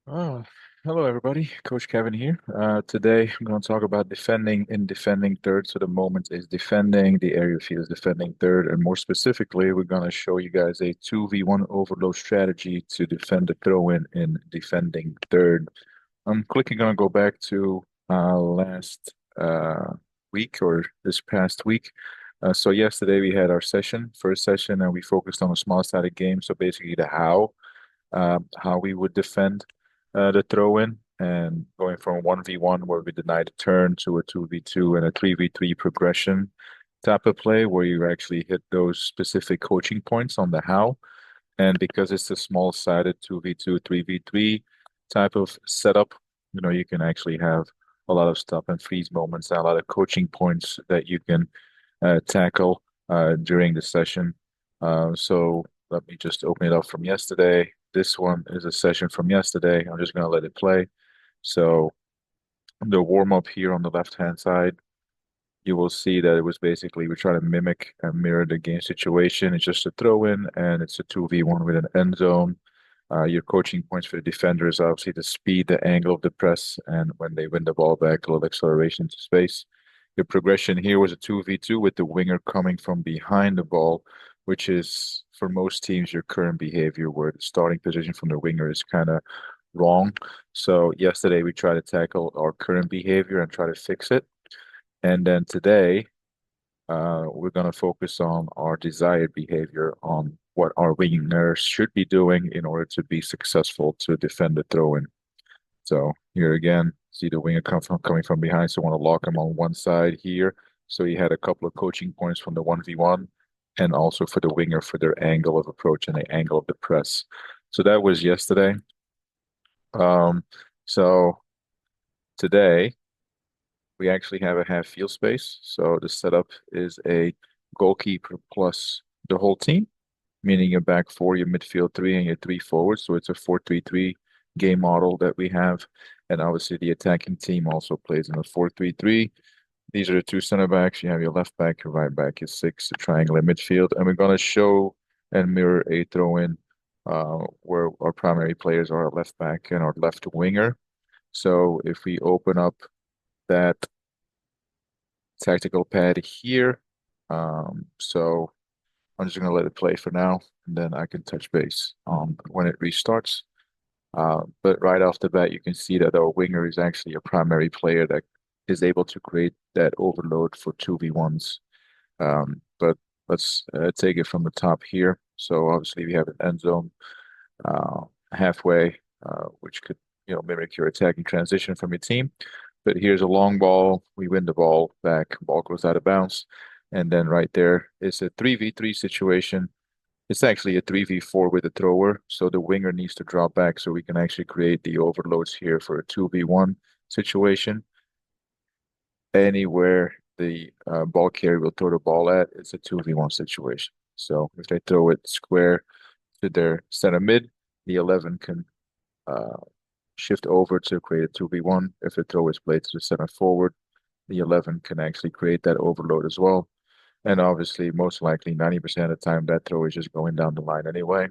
Oh, hello everybody. Coach Kevin here. Today I'm going to talk about defending third. So the moment is defending, the area field is defending third, and more specifically, we're going to show you guys a 2v1 overload strategy to defend the throw in defending third. I'm quickly going to go back to last week or this past week. So yesterday we had our first session, and we focused on a small-sided game. So basically the how we would defend the throw in and going from 1v1 where we deny the turn to a 2v2 and a 3v3 progression type of play where you actually hit those specific coaching points on the how. And because it's a small sided 2v2, 3v3 type of setup, you can actually have a lot of stop and freeze moments and a lot of coaching points that you can tackle during the session. So let me just open it up from yesterday. This one is a session from yesterday. I'm just going to let it play. So the warm up here on the left-hand side, you will see that it was basically we try to mimic and mirror the game situation. It's just a throw in and it's a 2v1 with an end zone. Your coaching points for the defender is obviously the speed, the angle of the press, and when they win the ball back, a little acceleration to space. Your progression here was a 2v2 with the winger coming from behind the ball, which is for most teams your current behavior where the starting position from the winger is kind of wrong. So yesterday we tried to tackle our current behavior and try to fix it. And then today we're going to focus on our desired behavior, on what our wingers should be doing in order to be successful to defend the throw-in. So here again, see the winger coming from behind, so I want to lock him on one side here. So he had a couple of coaching points from the 1v1 and also for the winger for their angle of approach and the angle of the press. So that was yesterday. Um, so today we actually have a half field space. So the setup is a goalkeeper plus the whole team, meaning your back four, your midfield three, and your three forwards. So it's a 4-3-3 game model that we have. And obviously the attacking team also plays in a 4-3-3. These are the two center backs. You have your left back, your right back is six, a triangle in midfield. And we're going to show and mirror a throw in where our primary players are our left back and our left winger. So if we open up that tactical pad here. So I'm just going to let it play for now, and then I can touch base when it restarts. But right off the bat, you can see that our winger is actually a primary player that is able to create that overload for 2v1s. But let's take it from the top here. So obviously we have an end zone uh, halfway, which could mimic your attacking transition from your team. But here's a long ball. We win the ball back. Ball goes out of bounds. And then right there is a 3v3 situation. It's actually a 3v4 with a thrower. So the winger needs to drop back so we can actually create the overloads here for a 2v1 situation. Anywhere the ball carrier will throw the ball at, it's a 2v1 situation. So if they throw it square to their center mid, the 11 can uh, shift over to create a 2v1. If the throw is played to the center forward, the 11 can actually create that overload as well. And obviously, most likely 90% of the time, that throw is just going down the line anyway.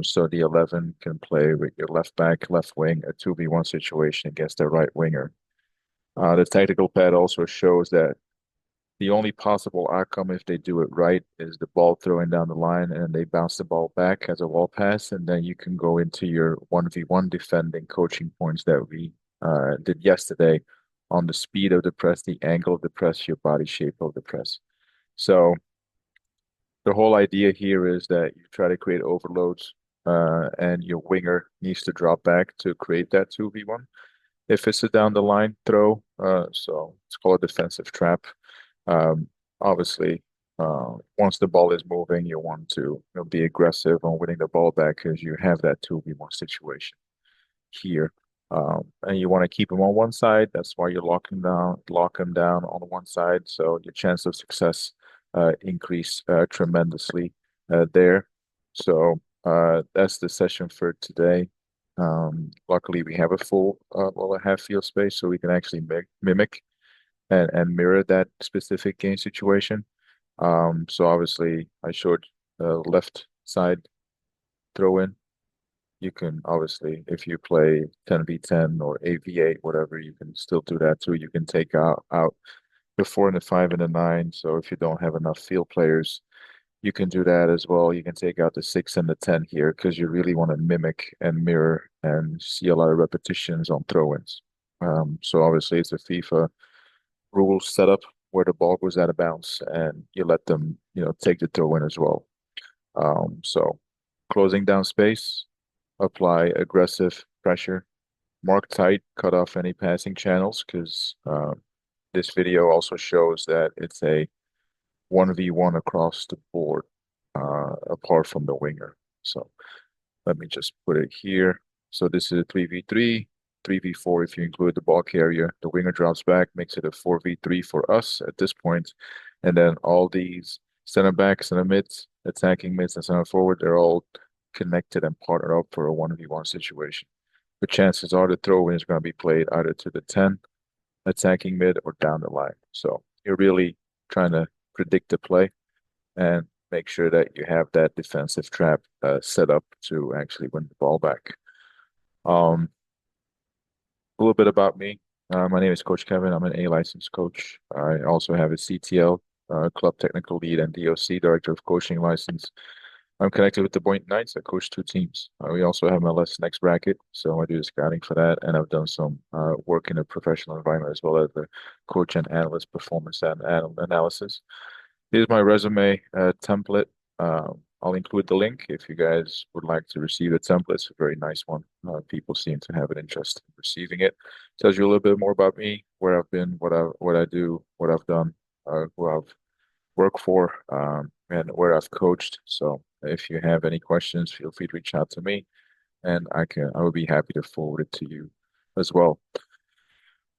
So the 11 can play with your left back, left wing, a 2v1 situation against their right winger. The tactical pad also shows that the only possible outcome if they do it right is the ball throwing down the line and they bounce the ball back as a wall pass, and then you can go into your 1v1 defending coaching points that we did yesterday on the speed of the press, the angle of the press, your body shape of the press. So the whole idea here is that you try to create overloads, and your winger needs to drop back to create that 2v1. If it's a down the line throw, so it's called a defensive trap. Obviously, once the ball is moving, you want to be aggressive on winning the ball back because you have that 2v1 situation here. And you want to keep him on one side. That's why you lock him down on one side. So your chance of success increase tremendously there. So that's the session for today. Luckily, we have a a half field space, so we can actually mimic and mirror that specific game situation. So obviously, I showed left side throw in. you can obviously, if you play 10v10 or 8v8, whatever, you can still do that too. You can take out the 4 and the 5 and the 9. So if you don't have enough field players, you can do that as well. You can take out the 6 and the 10 here because you really want to mimic and mirror and see a lot of repetitions on throw-ins. So obviously it's a FIFA rule setup where the ball goes out of bounds and you let them, take the throw in as well. So closing down space, apply aggressive pressure, mark tight, cut off any passing channels because this video also shows that it's a 1v1 across the board, apart from the winger. So let me just put it here. So this is a 3v3, 3v4 if you include the ball carrier. The winger drops back, makes it a 4v3 for us at this point. And then all these center backs, center mids, attacking mids, and center forward, they're all connected and partnered up for a 1v1 situation. The chances are the throw in is going to be played either to the 10, attacking mid, or down the line. So you're really trying to predict the play and make sure that you have that defensive trap set up to actually win the ball back. Um, a little bit about me. My name is Coach Kevin. I'm an A licensed coach. I also have a CTL, Club Technical Lead, and DOC, Director of Coaching license. I'm connected with the Boynton Knights. I coach two teams. We also have MLS Next Bracket, so I do the scouting for that, and I've done some work in a professional environment as well as the coach and analyst performance and analysis. Here's my resume template. I'll include the link if you guys would like to receive the template. It's a very nice one. People seem to have an interest in receiving it. Tells you a little bit more about me, where I've been, what I do, what I've done, who I've worked for, and where I've coached. So if you have any questions, feel free to reach out to me, and I would be happy to forward it to you as well.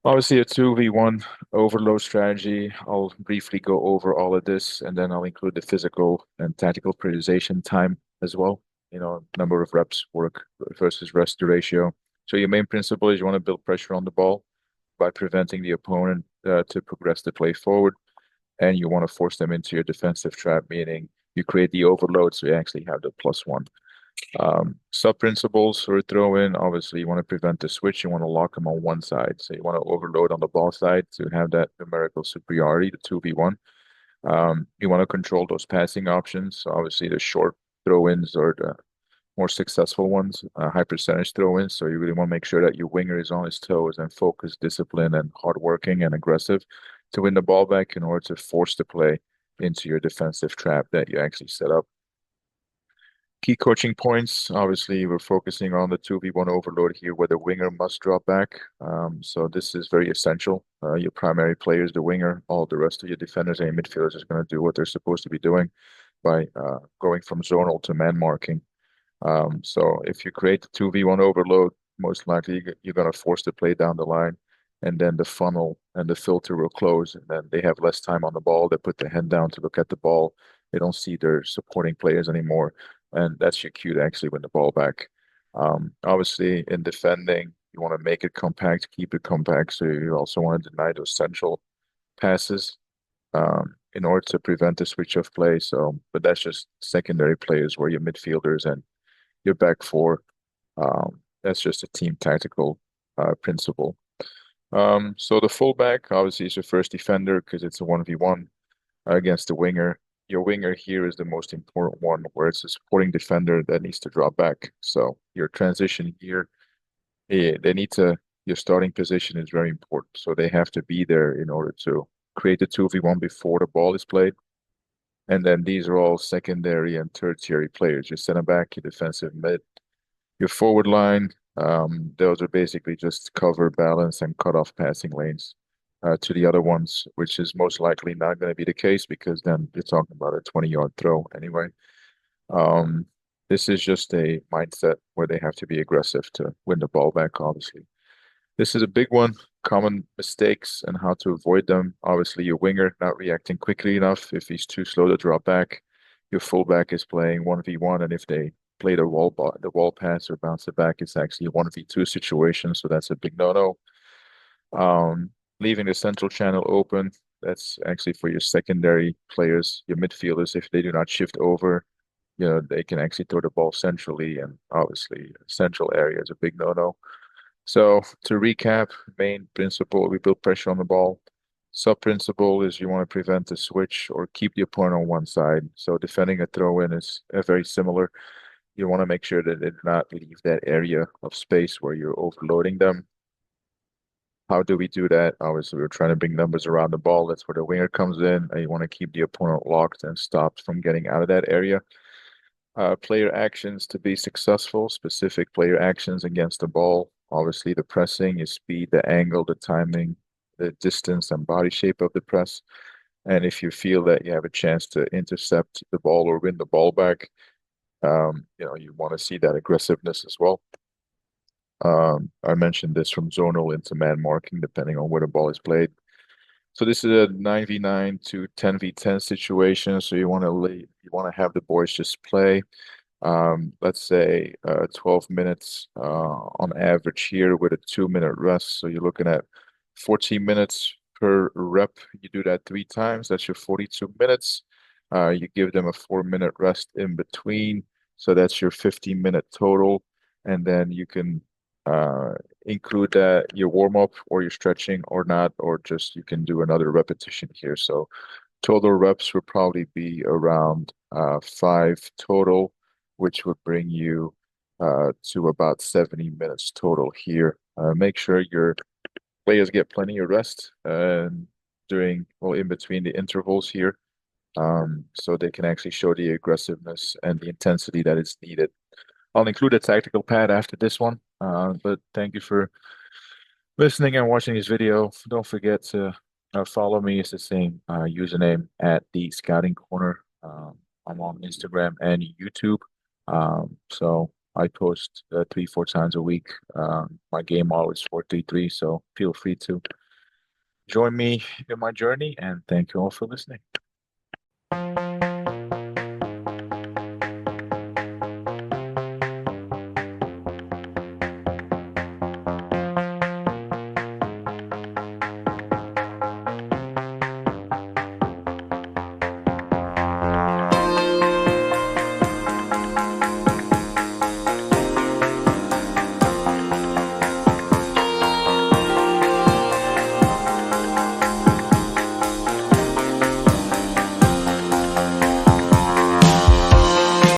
Obviously, a 2v1 overload strategy. I'll briefly go over all of this, and then I'll include the physical and tactical periodization time as well. Number of reps work versus rest ratio. So your main principle is you want to build pressure on the ball by preventing the opponent to progress the play forward, and you want to force them into your defensive trap, meaning you create the overload so you actually have the +1. Sub principles for a throw in, obviously, you want to prevent the switch. You want to lock them on one side. So you want to overload on the ball side to have that numerical superiority, the 2v1. You want to control those passing options. So obviously, the short throw ins are the more successful ones, high percentage throw ins. So you really want to make sure that your winger is on his toes and focused, disciplined, and hardworking and aggressive to win the ball back in order to force the play into your defensive trap that you actually set up. Key coaching points. Obviously, we're focusing on the 2v1 overload here where the winger must drop back. So this is very essential. Your primary player is the winger. All the rest of your defenders and your midfielders is going to do what they're supposed to be doing by going from zonal to man marking. So if you create the 2v1 overload, most likely you're going to force the play down the line, and then the funnel and the filter will close, and then they have less time on the ball. They put their head down to look at the ball. They don't see their supporting players anymore, and that's your cue to actually win the ball back. Obviously, in defending, you want to make it compact, keep it compact. So you also want to deny those central passes in order to prevent the switch of play. So, but that's just secondary players where your midfielders and your back four. That's just a team tactical principle. So the fullback obviously is your first defender because it's a 1v1 against the winger. Your winger here is the most important one, where it's a supporting defender that needs to drop back. So your transition here, your starting position is very important. So they have to be there in order to create the 2v1 before the ball is played. And then these are all secondary and tertiary players. Your center back, your defensive mid, your forward line. Those are basically just cover, balance, and cut off passing lanes to the other ones, which is most likely not going to be the case because then you're talking about a 20-yard throw anyway. Um, this is just a mindset where they have to be aggressive to win the ball back, obviously. This is a big one, common mistakes and how to avoid them. Obviously, your winger not reacting quickly enough if he's too slow to drop back. Your fullback is playing 1v1, and if they play the wall pass or bounce it back, it's actually a 1v2 situation, so that's a big no-no. Leaving the central channel open, that's actually for your secondary players, your midfielders, if they do not shift over. they can actually throw the ball centrally, and obviously central area is a big no-no. So to recap, main principle, we build pressure on the ball. Sub principle is you want to prevent the switch or keep the opponent on one side. So defending a throw in is very similar. You want to make sure that they do not leave that area of space where you're overloading them. How do we do that? Obviously, we're trying to bring numbers around the ball. That's where the winger comes in. And you want to keep the opponent locked and stopped from getting out of that area. Player actions to be successful, specific player actions against the ball. Obviously, the pressing, your speed, the angle, the timing, the distance and body shape of the press. And if you feel that you have a chance to intercept the ball or win the ball back, you want to see that aggressiveness as well. I mentioned this from zonal into man marking, depending on where the ball is played. So this is a 9v9 to 10v10 situation. So you want to have the boys just play. Let's say 12 minutes on average here with a 2-minute rest. So you're looking at 14 minutes per rep. You do that 3 times. That's your 42 minutes. You give them a 4-minute rest in between. So that's your 15-minute total. And then you can uh, include that your warm up or your stretching or not, or just you can do another repetition here. So total reps would probably be around 5 total, which would bring you to about 70 minutes total here. Make sure your players get plenty of rest in between the intervals here, so they can actually show the aggressiveness and the intensity that is needed. I'll include a tactical pad after this one, but thank you for listening and watching this video. Don't forget to follow me. It's the same username at TheScoutingCorner. I'm on Instagram and YouTube. So I post 3, 4 times a week. My game model is 4-3-3, so feel free to join me in my journey, and thank you all for listening.